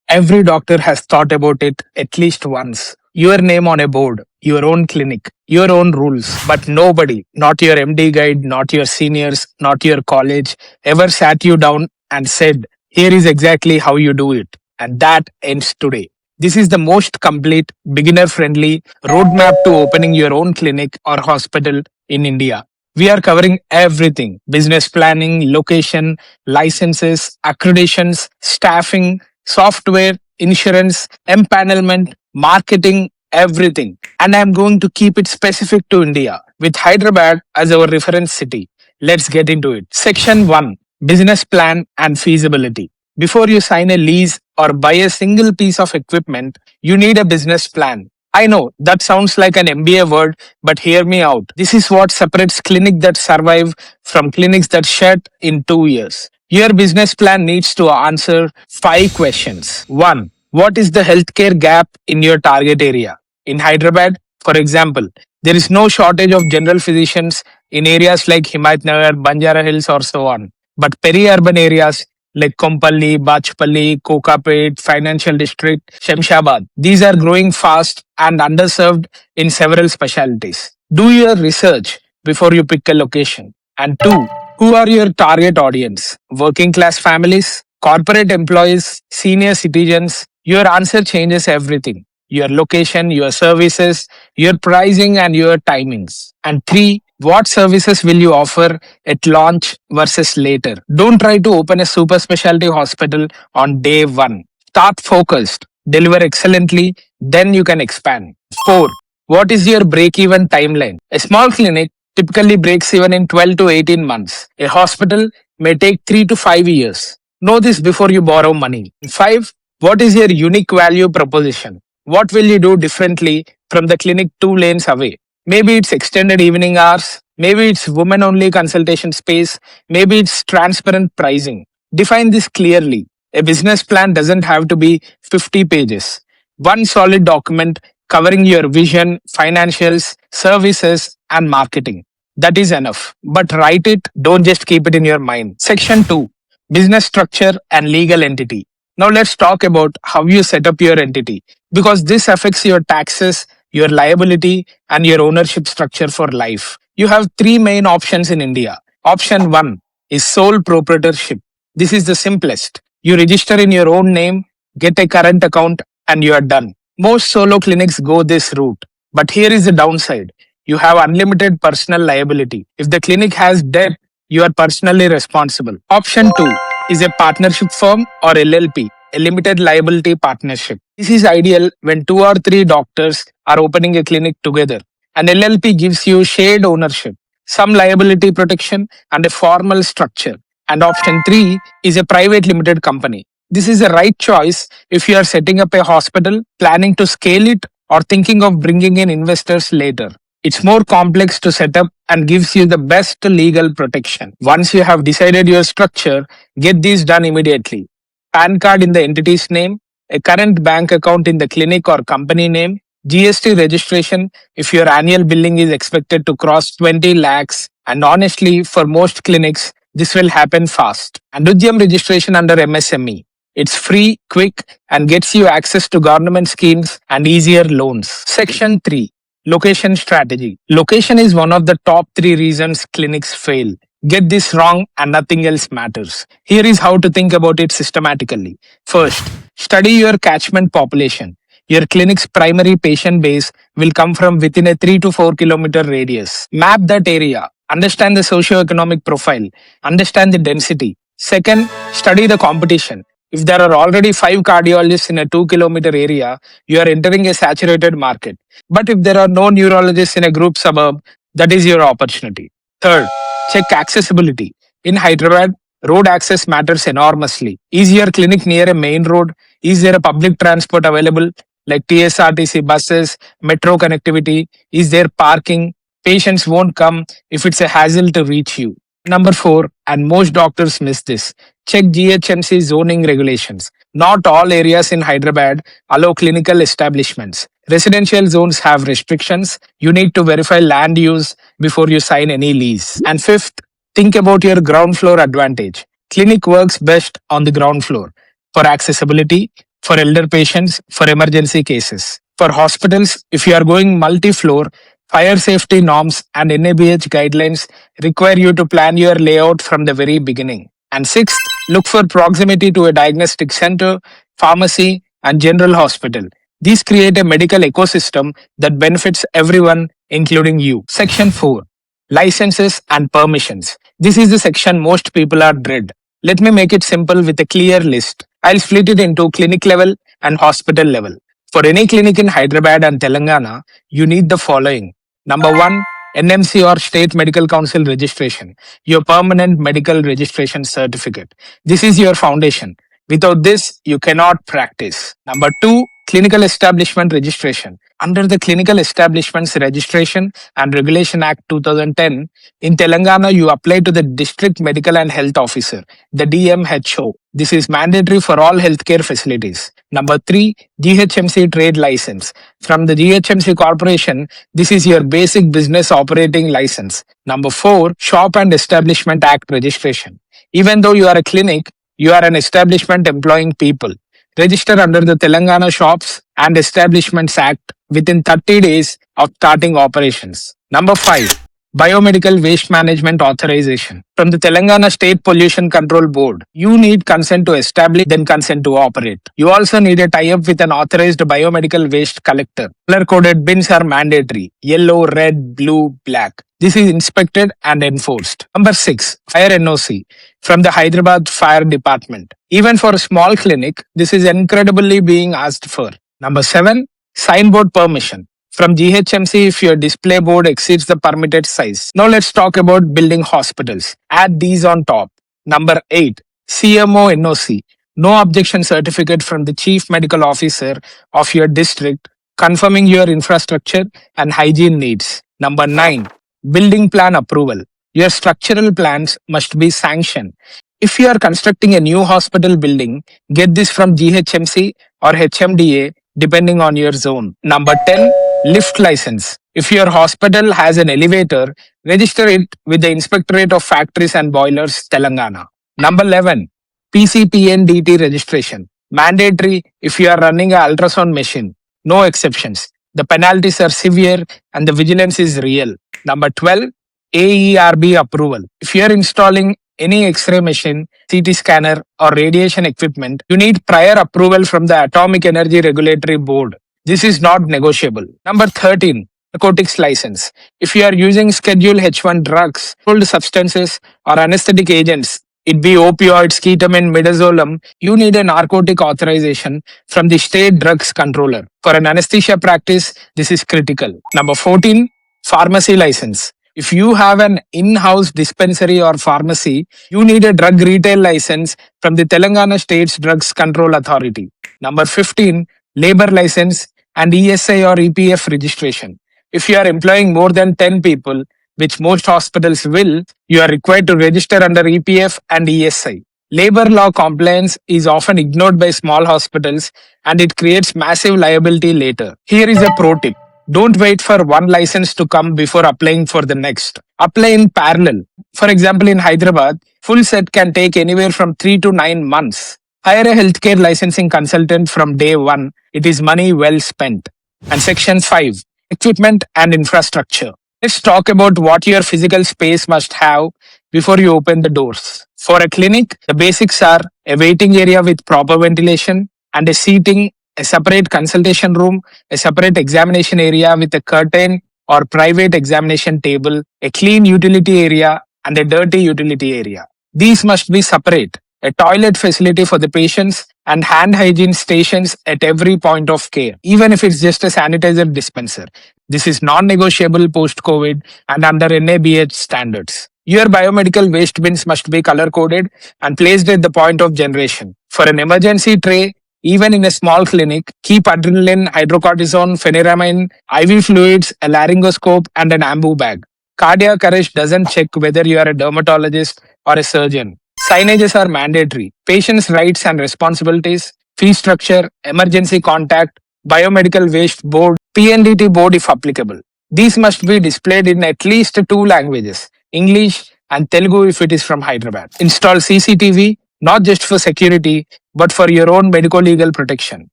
Every doctor has thought about it at least once. Your name on a board, your own clinic, your own rules. But nobody, not your MD guide, not your seniors, not your college, ever sat you down and said, here is exactly how you do it. And that ends today. This is the most complete, beginner friendly roadmap to opening your own clinic or hospital in India. We are covering everything: business planning, location, licenses, accreditations, staffing, software, insurance, empanelment, marketing, everything. And I'm going to keep it specific to India with Hyderabad as our reference city. Let's get into it. Section 1: Business Plan and Feasibility. Before you sign a lease or buy a single piece of equipment, you need a business plan. I know that sounds like an MBA word, but hear me out. This is what separates clinics that survive from clinics that shut in 2 years. Your business plan needs to answer 5 questions. 1. What is the healthcare gap in your target area? In Hyderabad, for example, there is no shortage of general physicians in areas like Himayatnagar, Banjara Hills, or so on. But peri-urban areas like Kompally, Bachpalli, Kokapet, Financial District, Shamshabad, these are growing fast and underserved in several specialties. Do your research before you pick a location. And 2, who are your target audience? Working class families, corporate employees, senior citizens? Your answer changes everything: your location, your services, your pricing, and your timings. And 3, what services will you offer at launch versus later? Don't try to open a super specialty hospital on day 1. Start focused, deliver excellently, then you can expand. 4. What is your break even timeline? A small clinic typically breaks even in 12 to 18 months. A hospital may take 3 to 5 years. Know this before you borrow money. 5. What is your unique value proposition? What will you do differently from the clinic 2 lanes away? Maybe it's extended evening hours, maybe it's women only consultation space, maybe it's transparent pricing. Define this clearly. A business plan doesn't have to be 50 pages. One solid document covering your vision, financials, services, and marketing. That is enough. But write it, don't just keep it in your mind. Section 2: Business Structure and Legal Entity. Now let's talk about how you set up your entity, because this affects your taxes, your liability, and your ownership structure for life. You have 3 main options in India. Option 1 is sole proprietorship. This is the simplest. You register in your own name, get a current account, and you are done. Most solo clinics go this route. But here is the downside: you have unlimited personal liability. If the clinic has debt, you are personally responsible. Option 2 is a partnership firm or LLP, a limited liability partnership. This is ideal when 2 or 3 doctors are opening a clinic together. An LLP gives you shared ownership, some liability protection, and a formal structure. And option 3 is a private limited company. This is the right choice if you are setting up a hospital, planning to scale it, or thinking of bringing in investors later. It's more complex to set up and gives you the best legal protection. Once you have decided your structure, get these done immediately. PAN card in the entity's name, a current bank account in the clinic or company name, GST registration if your annual billing is expected to cross 20 lakhs, and honestly, for most clinics, this will happen fast. And Udyam registration under MSME. It's free, quick, and gets you access to government schemes and easier loans. Section 3: Location Strategy. Location is one of the top 3 reasons clinics fail. Get this wrong and nothing else matters. Here is how to think about it systematically. First, study your catchment population. Your clinic's primary patient base will come from within a 3 to 4 kilometer radius. Map that area. Understand the socio-economic profile. Understand the density. Second, study the competition. If there are already 5 cardiologists in a 2 kilometer area, you are entering a saturated market. But if there are no neurologists in a group suburb, that is your opportunity. Third, check accessibility. In Hyderabad, road access matters enormously. Is your clinic near a main road? Is there a public transport available like TSRTC buses, metro connectivity? Is there parking? Patients won't come if it's a hassle to reach you. Number 4, and most doctors miss this: check GHMC zoning regulations. Not all areas in Hyderabad allow clinical establishments. Residential zones have restrictions. You need to verify land use before you sign any lease. And 5th, think about your ground floor advantage. Clinic works best on the ground floor for accessibility, for elder patients, for emergency cases. For hospitals, if you are going multi-floor, fire safety norms and NABH guidelines require you to plan your layout from the very beginning. And sixth, look for proximity to a diagnostic center, pharmacy, and general hospital. These create a medical ecosystem that benefits everyone, including you. Section 4. Licenses and permissions. This is the section most people are dread. Let me make it simple with a clear list. I'll split it into clinic level and hospital level. For any clinic in Hyderabad and Telangana, you need the following. Number 1, NMC or State Medical Council registration, your permanent medical registration certificate. This is your foundation. Without this, you cannot practice. Number 2, clinical establishment registration. Under the Clinical Establishments Registration and Regulation Act 2010, in Telangana, you apply to the District Medical and Health Officer, the DMHO. This is mandatory for all healthcare facilities. Number 3, GHMC trade license. From the GHMC Corporation, this is your basic business operating license. Number 4, Shop and Establishment Act registration. Even though you are a clinic, you are an establishment employing people. Register under the Telangana Shops and Establishments Act within 30 days of starting operations. Number 5. Biomedical Waste Management Authorization. From the Telangana State Pollution Control Board, you need consent to establish, then consent to operate. You also need a tie-up with an authorized biomedical waste collector. Color-coded bins are mandatory: yellow, red, blue, black. This is inspected and enforced. Number 6. Fire NOC from the Hyderabad Fire Department. Even for a small clinic, this is incredibly being asked for. Number 7. Signboard permission from GHMC if your display board exceeds the permitted size. Now let's talk about building hospitals. Add these on top. Number 8. CMO NOC. No objection certificate from the Chief Medical Officer of your district confirming your infrastructure and hygiene needs. Number 9. Building plan approval. Your structural plans must be sanctioned. If you are constructing a new hospital building, get this from GHMC or HMDA depending on your zone. Number 10. Lift license. If your hospital has an elevator, register it with the Inspectorate of Factories and Boilers, Telangana. Number 11. PCPNDT registration. Mandatory if you are running an ultrasound machine. No exceptions. The penalties are severe and the vigilance is real. Number 12. AERB approval. If you are installing any X-ray machine, CT scanner or radiation equipment, you need prior approval from the Atomic Energy Regulatory Board. This is not negotiable. Number 13. Narcotics license. If you are using Schedule H1 drugs, controlled substances or anesthetic agents, it be opioids, ketamine, midazolam, you need a narcotic authorization from the state drugs controller. For an anesthesia practice, this is critical. Number 14. Pharmacy license. If you have an in-house dispensary or pharmacy, you need a drug retail license from the Telangana State's Drugs Control Authority. Number 15. Labor license and ESI or EPF registration. If you are employing more than 10 people, which most hospitals will, you are required to register under EPF and ESI. Labor law compliance is often ignored by small hospitals and it creates massive liability later. Here is a pro tip. Don't wait for one license to come before applying for the next. Apply in parallel. For example, in Hyderabad, full set can take anywhere from 3 to 9 months. Hire a healthcare licensing consultant from day one. It is money well spent. And section 5. Equipment and infrastructure. Let's talk about what your physical space must have before you open the doors. For a clinic, the basics are a waiting area with proper ventilation and a seating, a separate consultation room, a separate examination area with a curtain or private examination table, a clean utility area, and a dirty utility area. These must be separate. A toilet facility for the patients and hand hygiene stations at every point of care, even if it's just a sanitizer dispenser. This is non-negotiable post-COVID and under NABH standards. Your biomedical waste bins must be color-coded and placed at the point of generation. For an emergency tray, even in a small clinic, keep adrenaline, hydrocortisone, phenyramine, IV fluids, a laryngoscope, and an ambu bag. Cardiac arrest doesn't check whether you are a dermatologist or a surgeon. Signages are mandatory. Patients' rights and responsibilities, fee structure, emergency contact, biomedical waste board, PNDT board if applicable. These must be displayed in at least 2 languages, English and Telugu if it is from Hyderabad. Install CCTV not just for security, but for your own medical legal protection.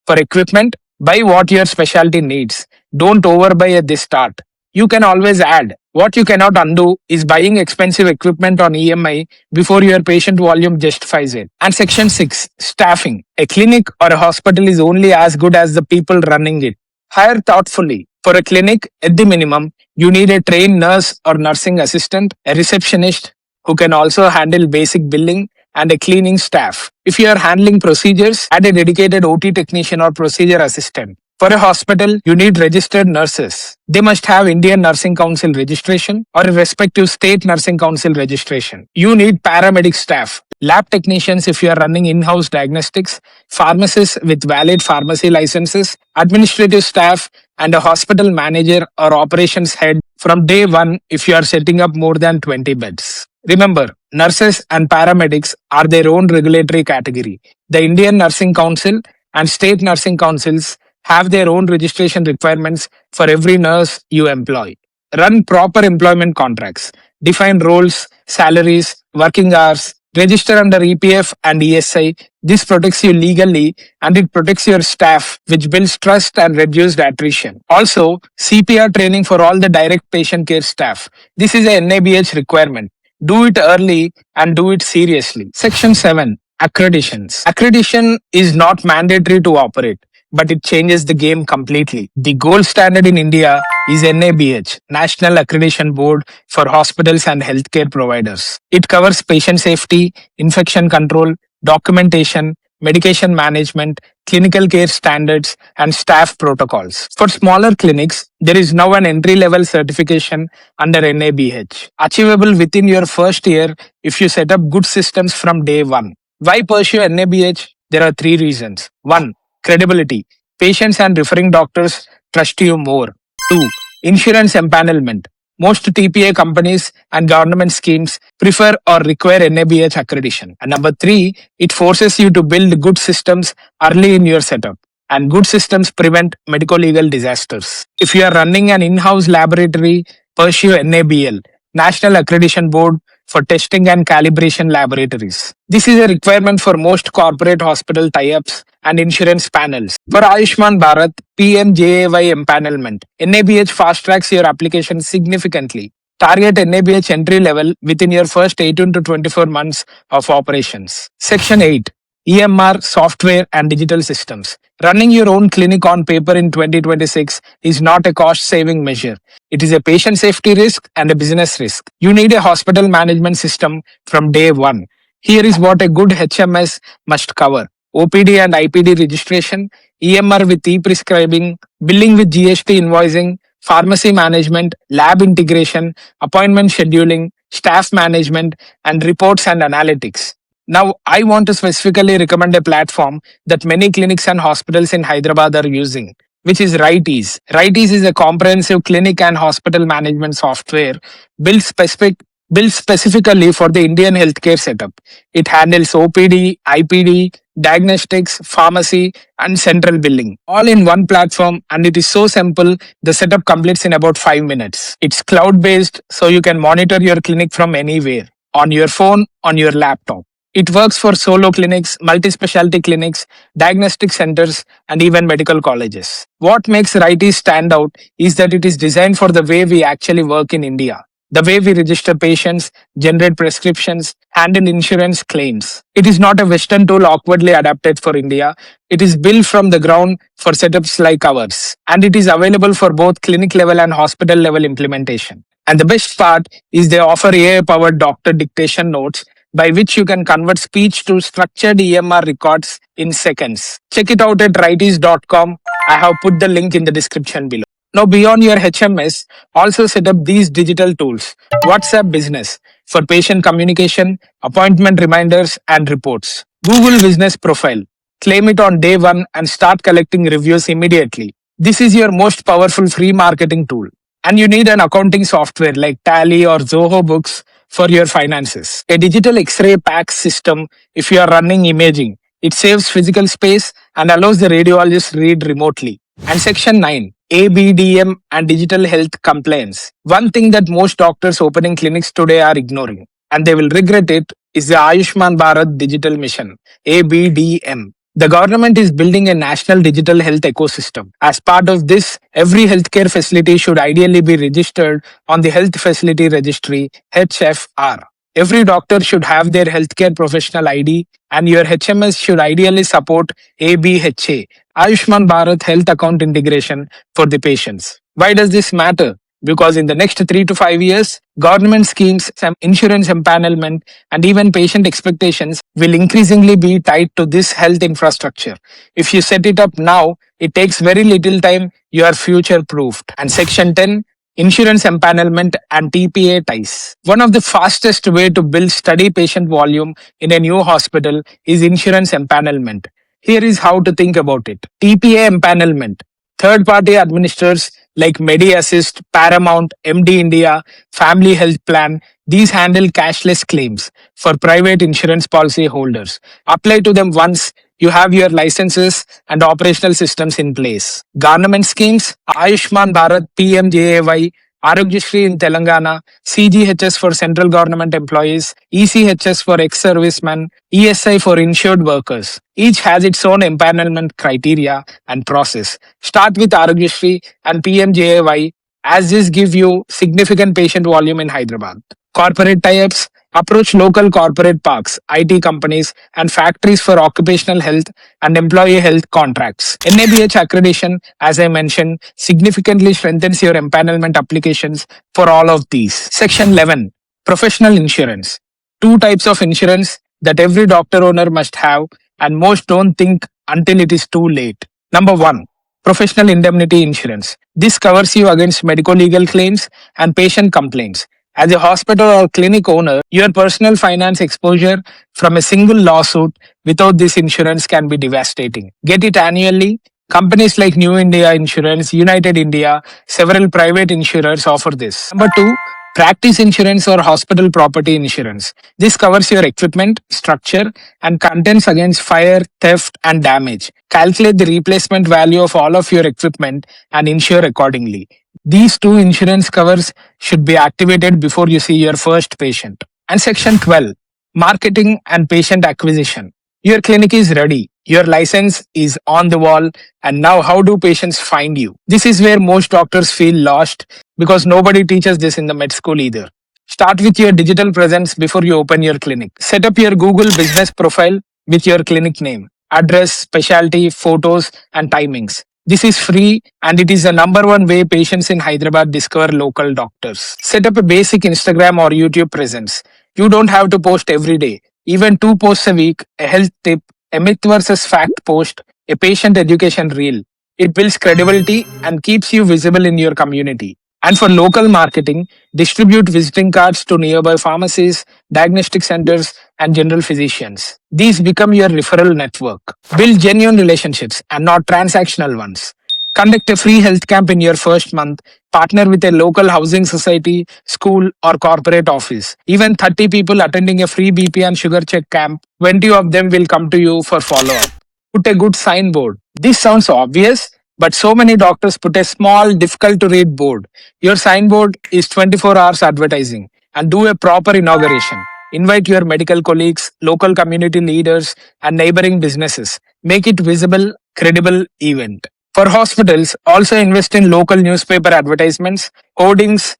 For equipment, buy what your specialty needs. Don't overbuy at the start. You can always add. What you cannot undo is buying expensive equipment on EMI before your patient volume justifies it. And section 6, staffing. A clinic or a hospital is only as good as the people running it. Hire thoughtfully. For a clinic, at the minimum, you need a trained nurse or nursing assistant, a receptionist who can also handle basic billing, and a cleaning staff. If you are handling procedures, add a dedicated OT technician or procedure assistant. For a hospital, you need registered nurses. They must have Indian Nursing Council registration or a respective state nursing council registration. You need paramedic staff, lab technicians if you are running in-house diagnostics, pharmacists with valid pharmacy licenses, administrative staff, and a hospital manager or operations head from day one if you are setting up more than 20 beds. Remember, nurses and paramedics are their own regulatory category. The Indian Nursing Council and state nursing councils have their own registration requirements for every nurse you employ. Run proper employment contracts. Define roles, salaries, working hours. Register under EPF and ESI. This protects you legally and it protects your staff, which builds trust and reduced attrition. Also, CPR training for all the direct patient care staff. This is a NABH requirement. Do it early and do it seriously. Section 7. Accreditations. Accreditation is not mandatory to operate, but it changes the game completely. The gold standard in India is NABH, National Accreditation Board for Hospitals and Healthcare Providers. It covers patient safety, infection control, documentation, medication management, clinical care standards, and staff protocols. For smaller clinics, there is now an entry-level certification under NABH, achievable within your first year if you set up good systems from day one. Why pursue NABH? There are 3 reasons. 1. Credibility. Patients and referring doctors trust you more. 2. Insurance empanelment. Most TPA companies and government schemes prefer or require NABH accreditation. And number 3, it forces you to build good systems early in your setup. And good systems prevent medical legal disasters. If you are running an in-house laboratory, pursue NABL, National Accreditation Board for Testing and Calibration Laboratories. This is a requirement for most corporate hospital tie-ups and insurance panels. For Ayushman Bharat, PMJAY empanelment, NABH fast-tracks your application significantly. Target NABH entry level within your first 18 to 24 months of operations. Section 8. EMR, software and digital systems. Running your own clinic on paper in 2026 is not a cost-saving measure. It is a patient safety risk and a business risk. You need a hospital management system from day one. Here is what a good HMS must cover. OPD and IPD registration, EMR with e-prescribing, billing with GST invoicing, pharmacy management, lab integration, appointment scheduling, staff management, and reports and analytics. Now, I want to specifically recommend a platform that many clinics and hospitals in Hyderabad are using, which is RightEase. RightEase is a comprehensive clinic and hospital management software built specifically for the Indian healthcare setup. It handles OPD, IPD, diagnostics, pharmacy, and central billing, all in one platform, and it is so simple, the setup completes in about 5 minutes. It's cloud-based, so you can monitor your clinic from anywhere, on your phone, on your laptop. It works for solo clinics, multi-specialty clinics, diagnostic centers, and even medical colleges. What makes RightEase stand out is that it is designed for the way we actually work in India. The way we register patients, generate prescriptions, handle insurance claims. It is not a Western tool awkwardly adapted for India. It is built from the ground for setups like ours. And it is available for both clinic level and hospital level implementation. And the best part is they offer AI-powered doctor dictation notes by which you can convert speech to structured EMR records in seconds. Check it out at righties.com. I have put the link in the description below. Now, beyond your HMS, also set up these digital tools. WhatsApp Business for patient communication, appointment reminders, and reports. Google Business Profile. Claim it on day one and start collecting reviews immediately. This is your most powerful free marketing tool. And you need an accounting software like Tally or Zoho Books for your finances. A digital X-ray PACS system if you are running imaging. It saves physical space and allows the radiologist to read remotely. And Section 9. ABDM and digital health compliance. One thing that most doctors opening clinics today are ignoring, and they will regret it, is the Ayushman Bharat Digital Mission, ABDM. The government is building a national digital health ecosystem. As part of this, every healthcare facility should ideally be registered on the Health Facility Registry, HFR. Every doctor should have their healthcare professional ID, and your HMS should ideally support ABHA, Ayushman Bharat Health Account Integration for the patients. Why does this matter? Because in the next 3 to 5 years, government schemes, some insurance empanelment, and even patient expectations will increasingly be tied to this health infrastructure. If you set it up now, it takes very little time, you are future proofed. And Section 10, Insurance empanelment and TPA ties. One of the fastest way to build steady patient volume in a new hospital is insurance empanelment. Here is how to think about it. TPA empanelment. Third-party administrators like MediAssist, Paramount, MD India, Family Health Plan, these handle cashless claims for private insurance policy holders. Apply to them once you have your licenses and operational systems in place. Government schemes, Ayushman Bharat, PMJAY, Aarogyasri in Telangana, CGHS for central government employees, ECHS for ex-servicemen, ESI for insured workers. Each has its own empanelment criteria and process. Start with Aarogyasri and PMJAY as this give you significant patient volume in Hyderabad. Corporate tie-ups, approach local corporate parks, IT companies, and factories for occupational health and employee health contracts. NABH accreditation, as I mentioned, significantly strengthens your empanelment applications for all of these. Section 11. Professional insurance. Two types of insurance that every doctor owner must have, and most don't think until it is too late. Number 1. Professional indemnity insurance. This covers you against medical legal claims and patient complaints. As a hospital or clinic owner, your personal finance exposure from a single lawsuit without this insurance can be devastating. Get it annually. Companies like New India Insurance, United India, several private insurers offer this. Number 2, practice insurance or hospital property insurance. This covers your equipment, structure, and contents against fire, theft, and damage. Calculate the replacement value of all of your equipment and insure accordingly. These two insurance covers should be activated before you see your first patient. And Section 12, marketing and patient acquisition. Your clinic is ready. Your license is on the wall. And now how do patients find you? This is where most doctors feel lost because nobody teaches this in the med school either. Start with your digital presence before you open your clinic. Set up your Google business profile with your clinic name, address, specialty, photos, and timings. This is free and it is the number one way patients in Hyderabad discover local doctors. Set up a basic Instagram or YouTube presence. You don't have to post every day. Even 2 posts a week, a health tip, a myth versus fact post, a patient education reel. It builds credibility and keeps you visible in your community. And for local marketing, distribute visiting cards to nearby pharmacies, diagnostic centers, and general physicians. These become your referral network. Build genuine relationships and not transactional ones. Conduct a free health camp in your first month. Partner with a local housing society, school, or corporate office. Even 30 people attending a free BP and sugar check camp, 20 of them will come to you for follow-up. Put a good signboard. This sounds obvious, but so many doctors put a small, difficult to read board. Your signboard is 24 hours advertising, and do a proper inauguration. Invite your medical colleagues, local community leaders, and neighboring businesses. Make it visible, credible event. For hospitals, also invest in local newspaper advertisements, hoardings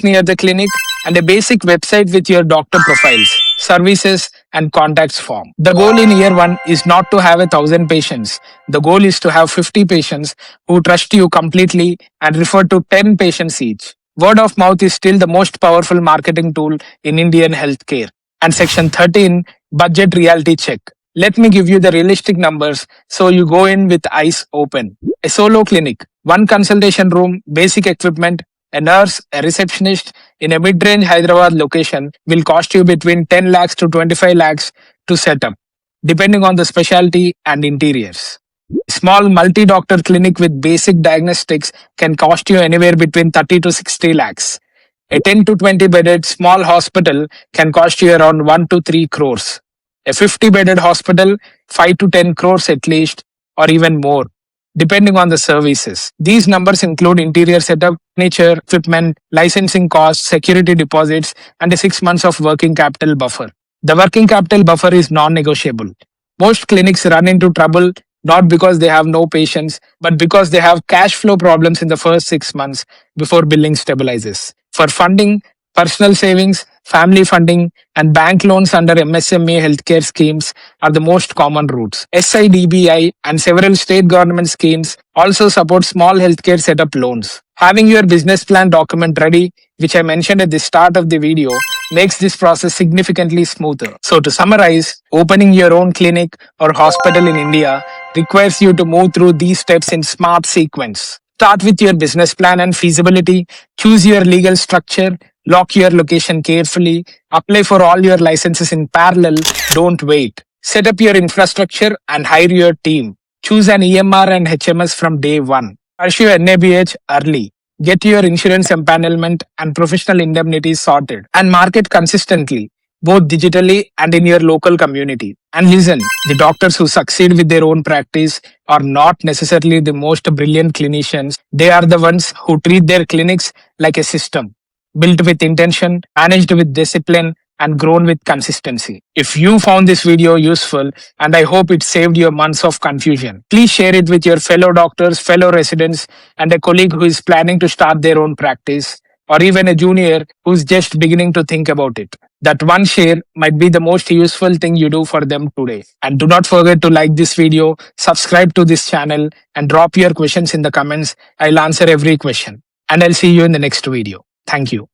near the clinic, and a basic website with your doctor profiles, services, and contacts form. The goal in year 1 is not to have 1,000 patients. The goal is to have 50 patients who trust you completely and refer to 10 patients each. Word of mouth is still the most powerful marketing tool in Indian healthcare. And Section 13, budget reality check. Let me give you the realistic numbers so you go in with eyes open. A solo clinic, 1 consultation room, basic equipment, a nurse, a receptionist in a mid-range Hyderabad location will cost you between 10 lakhs to 25 lakhs to set up, depending on the specialty and interiors. A small multi-doctor clinic with basic diagnostics can cost you anywhere between 30 to 60 lakhs. A 10 to 20 bedded small hospital can cost you around 1 to 3 crores. A 50 bedded hospital, 5 to 10 crores at least, or even more, depending on the services. These numbers include interior setup, furniture, equipment, licensing costs, security deposits, and a 6 months of working capital buffer. The working capital buffer is non-negotiable. Most clinics run into trouble not because they have no patients, but because they have cash flow problems in the first 6 months before billing stabilizes. For funding, personal savings, family funding, and bank loans under MSME healthcare schemes are the most common routes. SIDBI and several state government schemes also support small healthcare setup loans. Having your business plan document ready, which I mentioned at the start of the video, makes this process significantly smoother. So, to summarize, opening your own clinic or hospital in India requires you to move through these steps in smart sequence. Start with your business plan and feasibility, choose your legal structure, lock your location carefully, apply for all your licenses in parallel, don't wait. Set up your infrastructure and hire your team. Choose an EMR and HMS from day one. Pursue NABH early. Get your insurance empanelment and professional indemnity sorted and market consistently, both digitally and in your local community. And listen, the doctors who succeed with their own practice are not necessarily the most brilliant clinicians. They are the ones who treat their clinics like a system, built with intention, managed with discipline, and grown with consistency. If you found this video useful, and I hope it saved your months of confusion, please share it with your fellow doctors, fellow residents, and a colleague who is planning to start their own practice, or even a junior who's just beginning to think about it. That one share might be the most useful thing you do for them today. And do not forget to like this video, subscribe to this channel, and drop your questions in the comments. I'll answer every question. And I'll see you in the next video. Thank you.